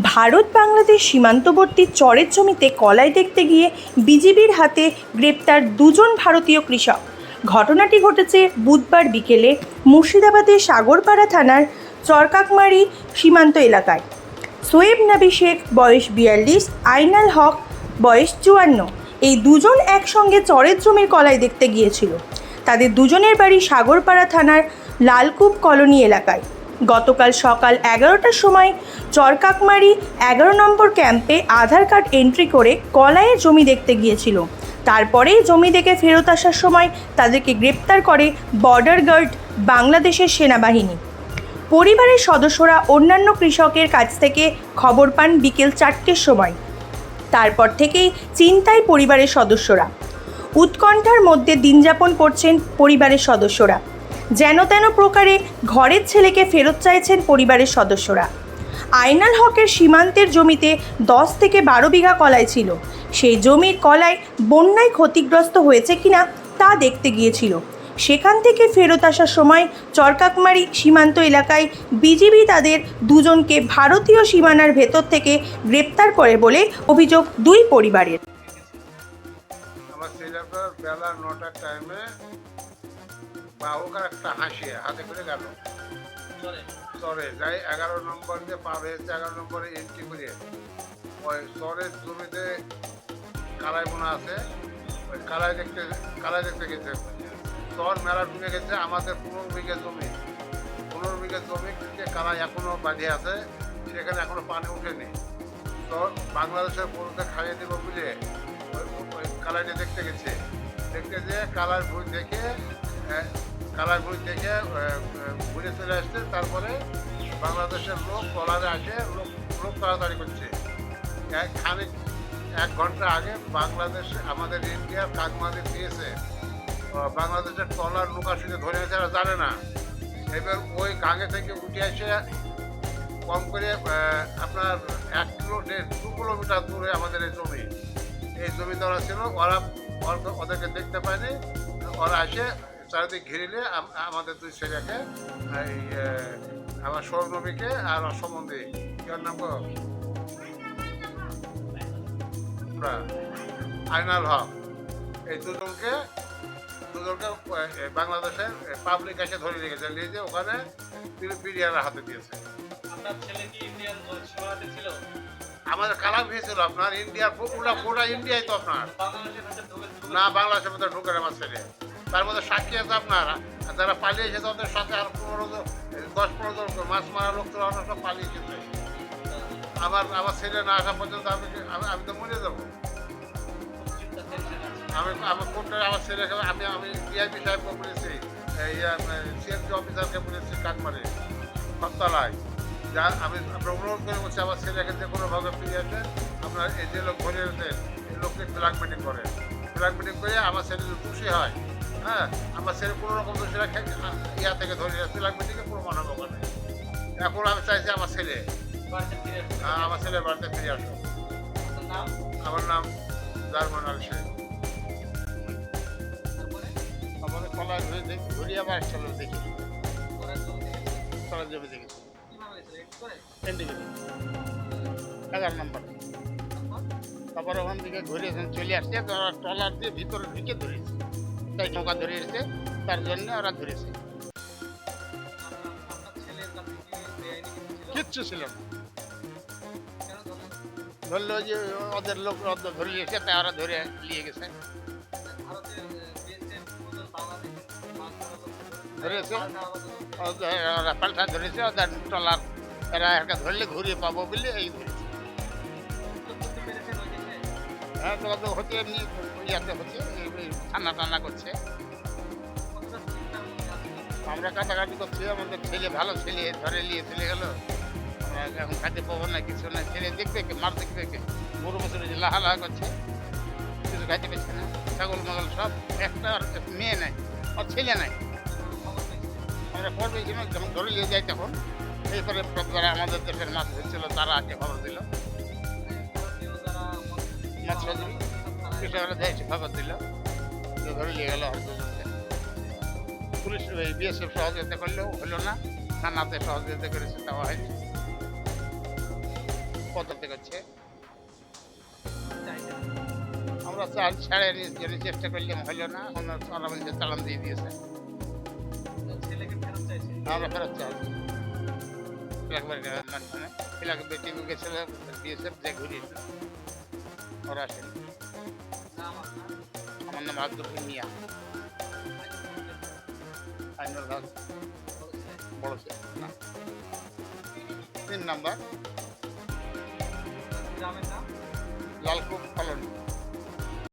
ভারত বাংলাদেশ সীমান্তবর্তী চরের জমিতে কলাই দেখতে গিয়ে বিজিবির হাতে গ্রেপ্তার দুজন ভারতীয় কৃষক। ঘটনাটি ঘটেছে বুধবার বিকেলে মুর্শিদাবাদের সাগরপাড়া থানার চরকাকমারি সীমান্ত এলাকায়। সোয়েব নবী শেখ বয়স 42, আইনাল হক বয়স 54, এই দুজন একসঙ্গে চরের জমির কলাই দেখতে গিয়েছিল। তাদের দুজনের বাড়ি সাগরপাড়া থানার লালকূপ কলোনি এলাকায়। গতকাল সকাল 11টার সময় চরকাকমারি 11 নম্বর ক্যাম্পে আধার কার্ড এন্ট্রি করে কলাইয়ের জমি দেখতে গিয়েছিল। তারপরেই জমি দেখে ফেরত আসার সময় তাদেরকে গ্রেপ্তার করে বর্ডার গার্ড বাংলাদেশের সেনাবাহিনী। পরিবারের সদস্যরা অন্যান্য কৃষকের কাছ থেকে খবর পান বিকেল 4টের সময়। তারপর থেকেই চিন্তায় পরিবারের সদস্যরা। উৎকণ্ঠার মধ্যে দিনযাপন করছেন পরিবারের সদস্যরা। যেন তেন প্রকারে ঘরের ছেলেকে ফেরত চাইছেন পরিবারের সদস্যরা। আইনাল হকের সীমান্তের জমিতে 10 থেকে 12 বিঘা কলাই ছিল। সেই জমির কলাই বন্যায় ক্ষতিগ্রস্ত হয়েছে কিনা তা দেখতে গিয়েছিল। সেখান থেকে ফেরত আসার সময় চরকাকমারি সীমান্ত এলাকায় বিজিবি তাদের দুজনকে ভারতীয় সীমানার ভেতর থেকে গ্রেপ্তার করে বলে অভিযোগ দুই পরিবারের। আমার ছেলেটা বেলা 9টার টাইমে বাহুকার একটা হাসিয়ে হাতে করে গেল চরে যাই 11 নম্বর দিয়ে পার হয়েছে। 11 নম্বরে এন্ট্রি করে ওই চরের জমিতে কালাই বোনা আছে, ওই কালাই দেখতে গেছে। চর মেলা ঢুকে গেছে। আমাদের 15 বিঘা জমি, 15 বিঘা জমিতে কালাই এখনো বাঁধিয়ে আছে, সেখানে এখনো পানি উঠেনি। তো বাংলাদেশের বড়তে খাইয়ে দেবো বুঝে ওই কালাইটা দেখতে গেছে। দেখতে যেয়ে কালার ভুঁই দেখে ঘুরে চলে আসছে। তারপরে বাংলাদেশের লোক ট্রলারে আসে, লোক তাড়াতাড়ি করছে। এক ঘন্টা আগে বাংলাদেশে আমাদের ইন্ডিয়ার কাকমাদের দিয়েছে, বাংলাদেশের ট্রলার লুকাশুকে ধরে এসে এরা জানে না। এবার ওই গাঙে থেকে উঠে এসে কম করে আপনার 1 কিলো 2 কিলোমিটার দূরে আমাদের এই জমিতে ওরা ছিল। ওদেরকে দেখতে পায়নি। ওরা এসে চারিদিক ঘিরিলে আমাদের দুই ছেলেকে, আমার সৌরনবীকে আর সম্বন্ধে কেউ নাম আইনাল হক, এই দুজনকে বাংলাদেশের পাবলিক এসে ধরে রেখেছে, নিয়ে যে ওখানে পিডিআর হাতে দিয়েছে। আমাদের কালাম হয়েছিল আপনার ইন্ডিয়ার পুরো ইন্ডিয়ায় তো আপনার না, বাংলাদেশের মধ্যে ঢুকে আমার ছেলে। তার মধ্যে সাক্ষী আছে আপনার, যারা পালিয়েছে তাদের সাথে আর 10-15 জন মাছ মারা লোক তো সব পালিয়েছে। আমার ছেলে না আসা পর্যন্ত আমি তো মরে যাবো। আমার কোনটা আমার ছেলেকে আমি ডিআইপি সাহেবকে বলেছি, সিএমপি অফিসারকে বলেছি কাকমারে হরতালায়, যা আমি আপনার অনুরোধ করে বলছি আমার ছেলেকে যে কোনোভাবে ফিরে আসেন। আপনার এই যে লোক ধরে এসেছেন এই লোককে ব্ল্যাক মিটিং করে আমার ছেলে যদি খুশি হয়, হ্যাঁ, আমার ছেলে কোনো রকম দোষীরা ইয়া থেকে ধরে ব্ল্যাক মিটিংয়ে প্রমাণ হবে ওখানে। এখন আমি চাইছি আমার ছেলের বাড়িতে ফিরে আসো। আমার নাম জার্মান আল শেখ। আমাদের কলা ঘুরি আবার চলো দেখি কলার জমি দেখেছি 11 নম্বর। তারপর ওখান থেকে ঘুরে চলে আসছে, ট্রলার দিয়ে ভিতরে ঢুকে ধরেছে। তাই নৌকা ধরে এসেছে, তার জন্য ওরা ধরেছে। কিচ্ছু ছিল না, ধরলো যে ওদের লোক ধরে এসে তাই ওরা ধরে নিয়ে গেছে। ধরেছে ওরা পাল্টা ধরেছে, ওদের ট্রলার এরা একটা ধরলে ঘুরিয়ে পাবো বলে এই ধরেছে। হ্যাঁ, তো হচ্ছে এমনি ইয়াতে হচ্ছে, টানা করছে। আমরা কাটাকাটি করছি, আমাদের ছেলে ভালো ছেলে ধরে নিয়ে চলে গেল। আমরা এখন খাইতে পাবো না, কিছু না। ছেলে দেখবে কে, মার দেখবে কে, গরু বছর লাহা করছে, কিছু খাইতে পারছে না। ছাগল মাগল সব, একটা মেয়ে নাই, আর ছেলে নাই। আমরা খবর পেয়েছিলাম, যখন ধরে নিয়ে যাই তখন এরপরে যারা আমাদের দেশের মাছ ধরছিল তারা আগে খবর দিল, মাছ কৃষকরা দেশে খবর দিল, ধরে নিয়ে গেল। পুলিশ বিএসএফ সহযোগিতা করলেও হলো না, থানাতে সহযোগিতা করেছে, তাও হয়নি। পদ্ধতি করছে। আমরা ছেড়ে জন্য চেষ্টা করলাম, হইল না, ওরা বলছে চালান দিয়ে দিয়েছে। আমরা ফেরত চাইছি এলাকা বেটিং গেছিল, বিএসএফ যে ঘুরিয়েছিল, ওরা আসেনি। আমার নাম আব্দুল মিয়া, আইনুল হক বড় না 3 নাম্বার লালকুপ কলোনি।